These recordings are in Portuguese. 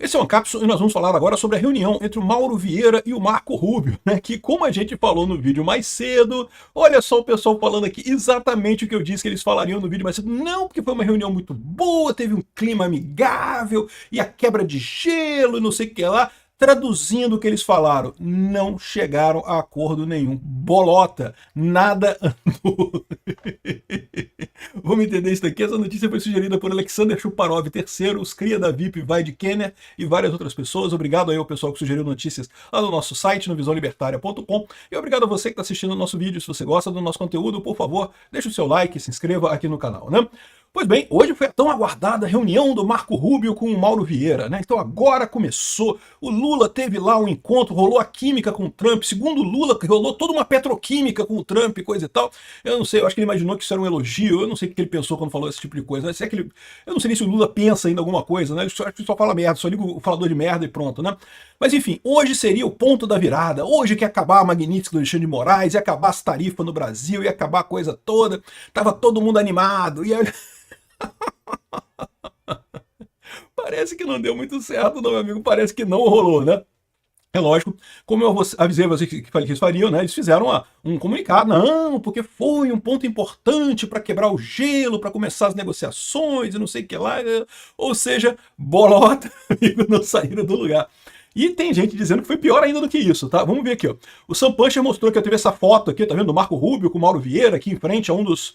Esse é uma cápsula e nós vamos falar agora sobre a reunião entre o Mauro Vieira e o Marco Rubio, né? Que, como a gente falou no vídeo mais cedo, olha só o pessoal falando aqui exatamente o que eu disse que eles falariam no vídeo mais cedo. Não, porque foi uma reunião muito boa, teve um clima amigável e a quebra de gelo e não sei o que lá. Traduzindo o que eles falaram, não chegaram a acordo nenhum. Bolota, nada andou. Vamos entender isso daqui. Essa notícia foi sugerida por Alexander Chuparov III, os cria da VIP, Vai de Kenner e várias outras pessoas. Obrigado aí ao pessoal que sugeriu notícias lá no nosso site, no visãolibertaria.com. E obrigado a você que está assistindo o nosso vídeo. Se você gosta do nosso conteúdo, por favor, deixe o seu like, se inscreva aqui no canal, né? Pois bem, hoje foi a tão aguardada reunião do Marco Rubio com o Mauro Vieira, né? Então agora começou, o Lula teve lá um encontro, rolou a química com o Trump, segundo o Lula, rolou toda uma petroquímica com o Trump, coisa e tal. Eu não sei, eu acho que ele imaginou que isso era um elogio, eu não sei o que ele pensou quando falou esse tipo de coisa, né? Se é que ele, eu não sei nem se o Lula pensa ainda alguma coisa, né? Acho que só fala merda, só liga o falador de merda e pronto, né? Mas enfim, hoje seria o ponto da virada, hoje que ia acabar a Magnitsky do Alexandre de Moraes, ia acabar as tarifas no Brasil, ia acabar a coisa toda, tava todo mundo animado, e aí... Parece que não deu muito certo, não, meu amigo. Parece que não rolou, né? É lógico, como eu avisei vocês que eles fariam, né? Eles fizeram um comunicado, não, porque foi um ponto importante para quebrar o gelo, para começar as negociações e não sei o que lá. Ou seja, bolota, amigo, não saíram do lugar. E tem gente dizendo que foi pior ainda do que isso, tá? Vamos ver aqui, ó. O Sam Puncher mostrou que eu teve essa foto aqui, tá vendo? Do Marco Rubio com o Mauro Vieira aqui em frente a um dos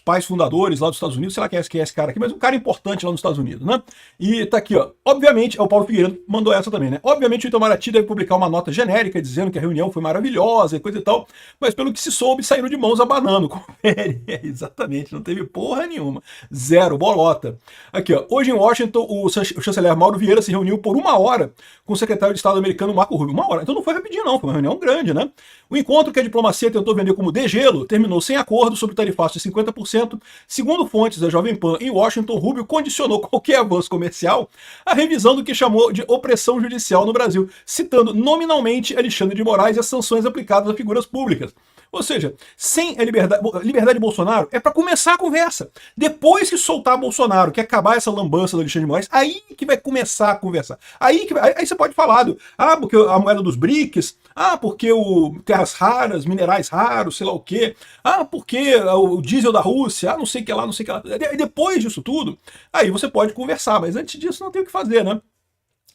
pais fundadores lá dos Estados Unidos, sei lá quem é esse cara aqui, mas um cara importante lá nos Estados Unidos, né? E tá aqui, ó. Obviamente, o Paulo Figueiredo mandou essa também, né? Obviamente o Itamaraty deve publicar uma nota genérica dizendo que a reunião foi maravilhosa e coisa e tal, mas pelo que se soube, saíram de mãos abanando. Confere. Exatamente, não teve porra nenhuma. Zero, bolota. Aqui, ó. Hoje em Washington, o chanceler Mauro Vieira se reuniu por 1 hora com o secretário de Estado americano Marco Rubio. 1 hora. Então não foi rapidinho, não. Foi uma reunião grande, né? O encontro que a diplomacia tentou vender como degelo terminou sem acordo sobre tarifaço de 50%. Segundo fontes da Jovem Pan em Washington, Rubio condicionou qualquer avanço comercial à revisão do que chamou de opressão judicial no Brasil, citando nominalmente Alexandre de Moraes e as sanções aplicadas a figuras públicas. Ou seja, sem a liberdade de Bolsonaro é para começar a conversa. Depois que soltar Bolsonaro, que acabar essa lambança do Alexandre de Moraes, aí que vai começar a conversar. Aí você pode falar porque a moeda dos BRICS, porque o terras raras, minerais raros, sei lá o quê, porque o diesel da Rússia, não sei o que lá, não sei o que lá. E depois disso tudo, aí você pode conversar, mas antes disso não tem o que fazer, né?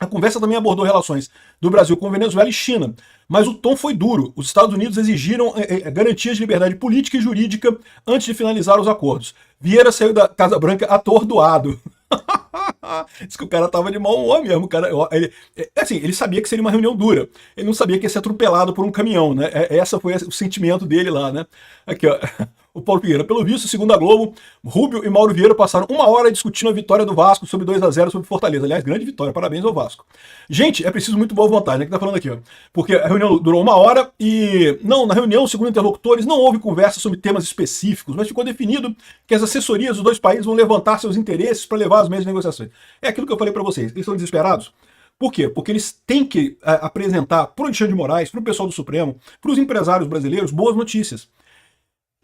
A conversa também abordou relações do Brasil com Venezuela e China, mas o tom foi duro. Os Estados Unidos exigiram garantias de liberdade política e jurídica antes de finalizar os acordos. Vieira saiu da Casa Branca atordoado. Diz que o cara tava de mau humor mesmo. O cara, ele sabia que seria uma reunião dura. Ele não sabia que ia ser atropelado por um caminhão, né? Essa foi o sentimento dele lá, né? Aqui, ó. O Paulo Figueira. Pelo visto, segundo a Globo, Rubio e Mauro Vieira passaram 1 hora discutindo a vitória do Vasco sobre 2-0 sobre Fortaleza. Aliás, grande vitória, parabéns ao Vasco. Gente, é preciso muito boa vontade, né? Que tá falando aqui, ó. Porque a reunião durou 1 hora e, na reunião, segundo interlocutores, não houve conversa sobre temas específicos, mas ficou definido que as assessorias dos dois países vão levantar seus interesses para levar as mesmas negociações. É aquilo que eu falei para vocês. Eles estão desesperados. Por quê? Porque eles têm que apresentar para o Alexandre de Moraes, para o pessoal do Supremo, para os empresários brasileiros, boas notícias.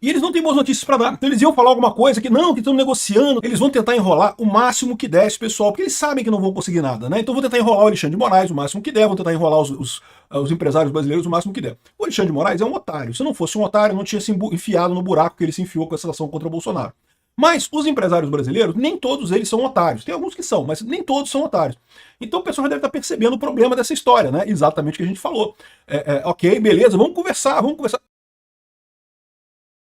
E eles não têm boas notícias para dar. Então eles iam falar alguma coisa que estão negociando. Eles vão tentar enrolar o máximo que der esse pessoal, porque eles sabem que não vão conseguir nada, né? Então vão tentar enrolar o Alexandre de Moraes o máximo que der, vão tentar enrolar os empresários brasileiros o máximo que der. O Alexandre de Moraes é um otário. Se não fosse um otário, não tinha se enfiado no buraco que ele se enfiou com essa ação contra o Bolsonaro. Mas os empresários brasileiros, nem todos eles são otários. Tem alguns que são, mas nem todos são otários. Então o pessoal já deve estar percebendo o problema dessa história, né? Exatamente o que a gente falou. Ok, beleza, vamos conversar, vamos conversar.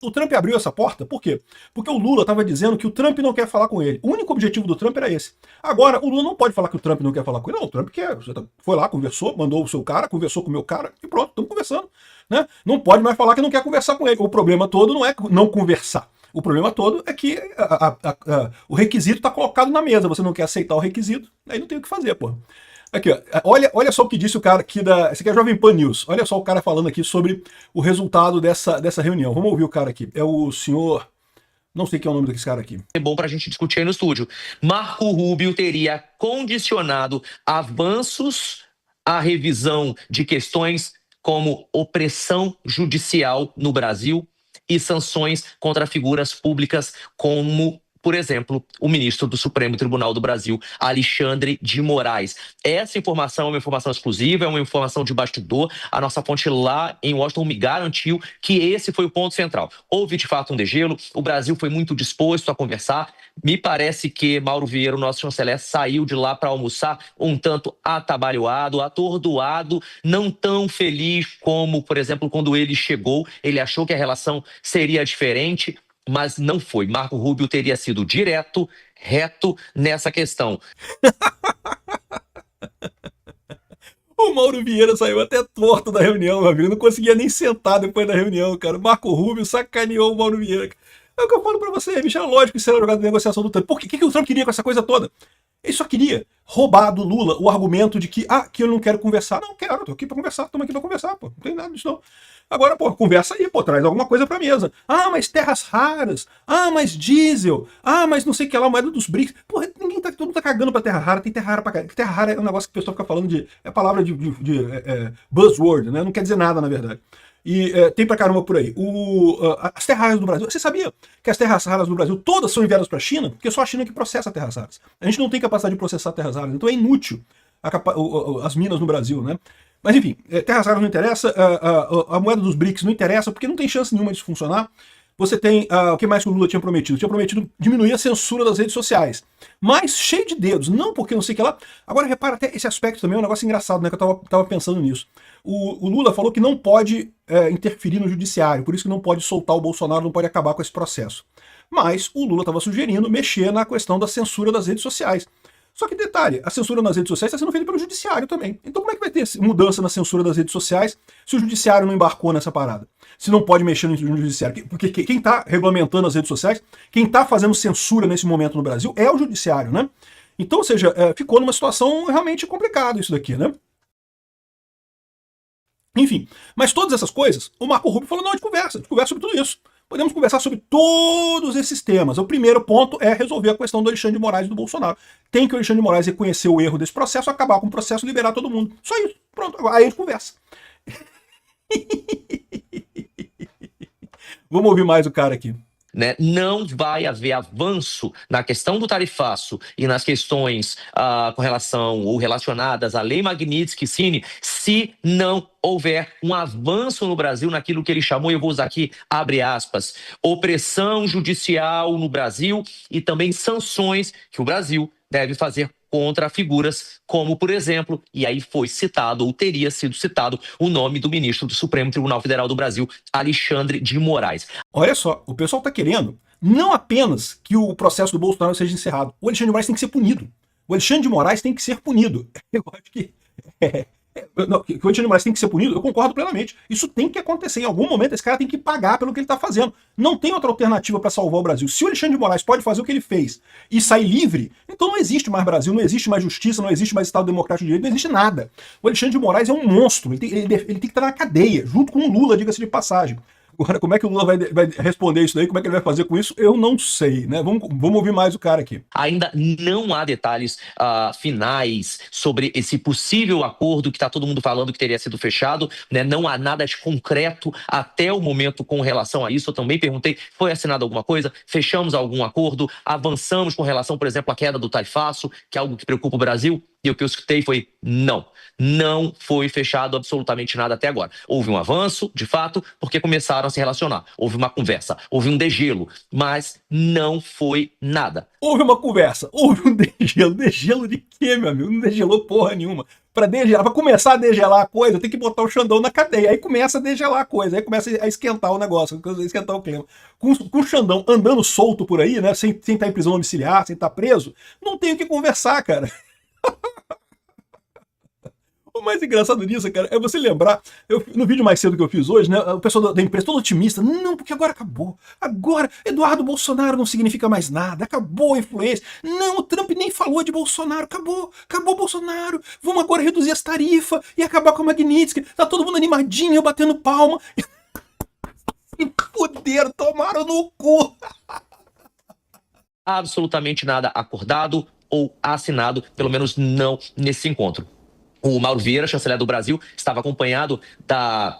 O Trump abriu essa porta, por quê? Porque o Lula estava dizendo que o Trump não quer falar com ele. O único objetivo do Trump era esse. Agora, o Lula não pode falar que o Trump não quer falar com ele. Não, o Trump quer. Foi lá, conversou, mandou o seu cara, conversou com o meu cara e pronto, estamos conversando. Né? Não pode mais falar que não quer conversar com ele. O problema todo não é não conversar. O problema todo é que o requisito está colocado na mesa. Você não quer aceitar o requisito, aí não tem o que fazer, pô. Aqui, ó. Olha só o que disse o cara aqui esse aqui é a Jovem Pan News. Olha só o cara falando aqui sobre o resultado dessa reunião. Vamos ouvir o cara aqui. É o senhor... Não sei quem é o nome desse cara aqui. É bom para a gente discutir aí no estúdio. Marco Rubio teria condicionado avanços à revisão de questões como opressão judicial no Brasil e sanções contra figuras públicas como por exemplo, o ministro do Supremo Tribunal do Brasil, Alexandre de Moraes. Essa informação é uma informação exclusiva, é uma informação de bastidor. A nossa fonte lá em Washington me garantiu que esse foi o ponto central. Houve, de fato, um degelo, o Brasil foi muito disposto a conversar. Me parece que Mauro Vieira, o nosso chanceler, saiu de lá para almoçar um tanto atabalhoado, atordoado, não tão feliz como, por exemplo, quando ele chegou. Ele achou que a relação seria diferente, mas não foi. Marco Rubio teria sido direto, reto nessa questão. O Mauro Vieira saiu até torto da reunião, meu amigo. Não conseguia nem sentar depois da reunião, cara. O Marco Rubio sacaneou o Mauro Vieira. É o que eu falo pra você, bicho. É lógico que isso era jogado de negociação do Trump. Por quê? O que o Trump queria com essa coisa toda? Ele só queria roubar do Lula o argumento de que eu não quero conversar. Não quero, tô aqui pra conversar, estamos aqui pra conversar, pô. Não tem nada disso, não. Agora, pô, conversa aí, pô, traz alguma coisa pra mesa. Ah, mas terras raras. Ah, mas diesel. Ah, mas não sei o que lá, moeda dos BRICS. Porra, todo mundo tá cagando pra terra rara, tem terra rara pra caralho. Terra rara é um negócio que o pessoal fica falando de. É palavra de buzzword, né? Não quer dizer nada, na verdade. E tem pra caramba por aí. As terras raras do Brasil. Você sabia que as terras raras do Brasil todas são enviadas pra China? Porque é só a China que processa terras raras. A gente não tem capacidade de processar terras raras, então é inútil as minas no Brasil, né? Mas enfim, terras raras não interessa, a moeda dos BRICS não interessa, porque não tem chance nenhuma de funcionar. Você tem, o que mais que o Lula tinha prometido? Tinha prometido diminuir a censura das redes sociais. Mas cheio de dedos, não porque não sei o que lá. Agora repara até esse aspecto também, é um negócio engraçado, né? Que eu tava pensando nisso. O Lula falou que não pode interferir no judiciário, por isso que não pode soltar o Bolsonaro, não pode acabar com esse processo. Mas o Lula estava sugerindo mexer na questão da censura das redes sociais. Só que detalhe, a censura nas redes sociais está sendo feita pelo judiciário também. Então como é que vai ter mudança na censura das redes sociais se o judiciário não embarcou nessa parada? Se não pode mexer no judiciário? Porque quem está regulamentando as redes sociais, quem está fazendo censura nesse momento no Brasil é o judiciário, né? Então, ou seja, ficou numa situação realmente complicada isso daqui, né? Enfim, mas todas essas coisas, o Marco Rubio falou, não, a gente conversa sobre tudo isso. Podemos conversar sobre todos esses temas. O primeiro ponto é resolver a questão do Alexandre de Moraes e do Bolsonaro. Tem que o Alexandre de Moraes reconhecer o erro desse processo, acabar com o processo e liberar todo mundo. Só isso. Pronto. Aí a gente conversa. Vamos ouvir mais o cara aqui. Né? Não vai haver avanço na questão do tarifaço e nas questões com relação ou relacionadas à Lei Magnitsky-Cine se não houver um avanço no Brasil naquilo que ele chamou, eu vou usar aqui, abre aspas, opressão judicial no Brasil e também sanções que o Brasil deve fazer contra figuras como, por exemplo, e aí foi citado, ou teria sido citado, o nome do ministro do Supremo Tribunal Federal do Brasil, Alexandre de Moraes. Olha só, o pessoal está querendo não apenas que o processo do Bolsonaro seja encerrado, o Alexandre de Moraes tem que ser punido. O Alexandre de Moraes tem que ser punido. Eu acho que... Não, que o Alexandre de Moraes tem que ser punido, eu concordo plenamente. Isso tem que acontecer. Em algum momento esse cara tem que pagar pelo que ele está fazendo. Não tem outra alternativa para salvar o Brasil. Se o Alexandre de Moraes pode fazer o que ele fez e sair livre, então não existe mais Brasil, não existe mais justiça, não existe mais Estado Democrático de Direito, não existe nada. O Alexandre de Moraes é um monstro. Ele tem que estar na cadeia, junto com o Lula, diga-se de passagem. Agora, como é que o Lula vai responder isso daí? Como é que ele vai fazer com isso? Eu não sei, né? Vamos ouvir mais o cara aqui. Ainda não há detalhes finais sobre esse possível acordo que está todo mundo falando que teria sido fechado, né? Não há nada de concreto até o momento com relação a isso. Eu também perguntei, foi assinado alguma coisa? Fechamos algum acordo? Avançamos com relação, por exemplo, à queda do tarifaço, que é algo que preocupa o Brasil? E o que eu escutei foi não. Não foi fechado absolutamente nada até agora. Houve um avanço, de fato, porque começaram a se relacionar. Houve uma conversa, houve um degelo, mas não foi nada. Houve uma conversa, houve um degelo. Degelo de quê, meu amigo? Não degelou porra nenhuma. Pra começar a degelar a coisa, tem que botar o Xandão na cadeia. Aí começa a degelar a coisa, aí começa a esquentar o negócio, a esquentar o clima. Com o Xandão andando solto por aí, né? Sem estar em prisão domiciliar, sem estar preso, não tem o que conversar, cara. O mais engraçado disso, cara, é você lembrar, no vídeo mais cedo que eu fiz hoje, né, o pessoal da imprensa todo otimista, não, porque agora acabou, agora Eduardo Bolsonaro não significa mais nada, acabou a influência, não, o Trump nem falou de Bolsonaro, acabou Bolsonaro, vamos agora reduzir as tarifas e acabar com a Magnitsky, tá todo mundo animadinho, batendo palma, e fuderam, tomaram no cu. Absolutamente nada acordado ou assinado, pelo menos não nesse encontro. O Mauro Vieira, chanceler do Brasil, estava acompanhado da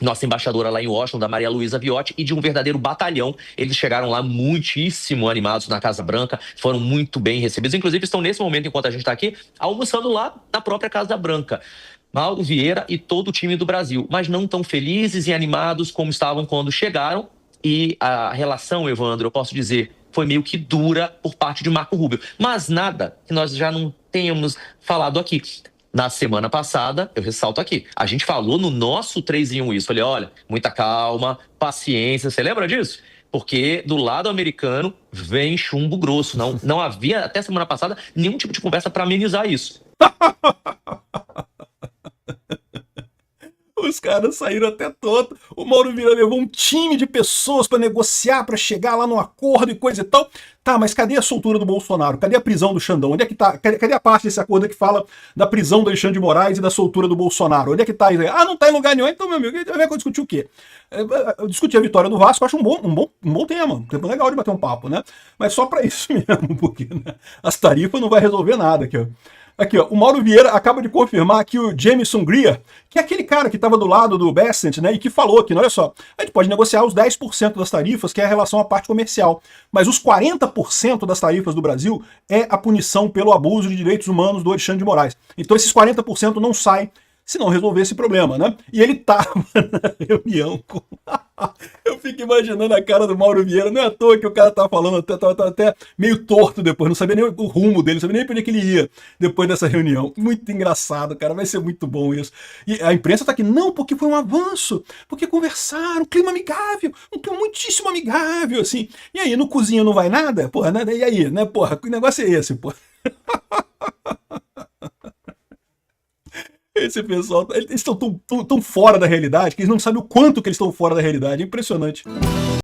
nossa embaixadora lá em Washington, da Maria Luísa Viotti, e de um verdadeiro batalhão. Eles chegaram lá muitíssimo animados na Casa Branca, foram muito bem recebidos. Inclusive, estão nesse momento, enquanto a gente está aqui, almoçando lá na própria Casa Branca. Mauro Vieira e todo o time do Brasil, mas não tão felizes e animados como estavam quando chegaram. E a relação, Evandro, eu posso dizer, foi meio que dura por parte de Marco Rubio. Mas nada que nós já não tenhamos falado aqui. Na semana passada, eu ressalto aqui, a gente falou no nosso 3 em 1 isso. Falei, olha, muita calma, paciência. Você lembra disso? Porque do lado americano vem chumbo grosso. Não havia, até semana passada, nenhum tipo de conversa para amenizar isso. Os caras saíram até todo. O Mauro Vieira levou um time de pessoas para negociar, para chegar lá num acordo e coisa e tal. Tá, mas cadê a soltura do Bolsonaro? Cadê a prisão do Xandão? Onde é que tá? Cadê a parte desse acordo que fala da prisão do Alexandre de Moraes e da soltura do Bolsonaro? Onde é que tá isso aí? Ah, não tá em lugar nenhum. Então, meu amigo, vai discutir o quê? Eu discutir a vitória do Vasco, eu acho um bom tema. Um tempo legal de bater um papo, né? Mas só para isso mesmo, porque né, as tarifas não vai resolver nada aqui, ó. Aqui, ó, o Mauro Vieira acaba de confirmar que o Jameson Greer, que é aquele cara que estava do lado do Bessent, né, e que falou que, olha só, a gente pode negociar os 10% das tarifas, que é a relação à parte comercial, mas os 40% das tarifas do Brasil é a punição pelo abuso de direitos humanos do Alexandre de Moraes. Então esses 40% não saem se não resolver esse problema, né? E ele tava na reunião com... Eu fico imaginando a cara do Mauro Vieira, não é à toa que o cara tava falando, tava até meio torto depois, não sabia nem o rumo dele, não sabia nem pra onde que ele ia depois dessa reunião. Muito engraçado, cara, vai ser muito bom isso. E a imprensa tá aqui, não, porque foi um avanço, porque conversaram, um clima amigável, um clima muitíssimo amigável, assim. E aí, no cozinho não vai nada? Porra, né? E aí, né, porra, que negócio é esse, porra? Esse pessoal, eles estão tão fora da realidade que eles não sabem o quanto que eles estão fora da realidade. É impressionante.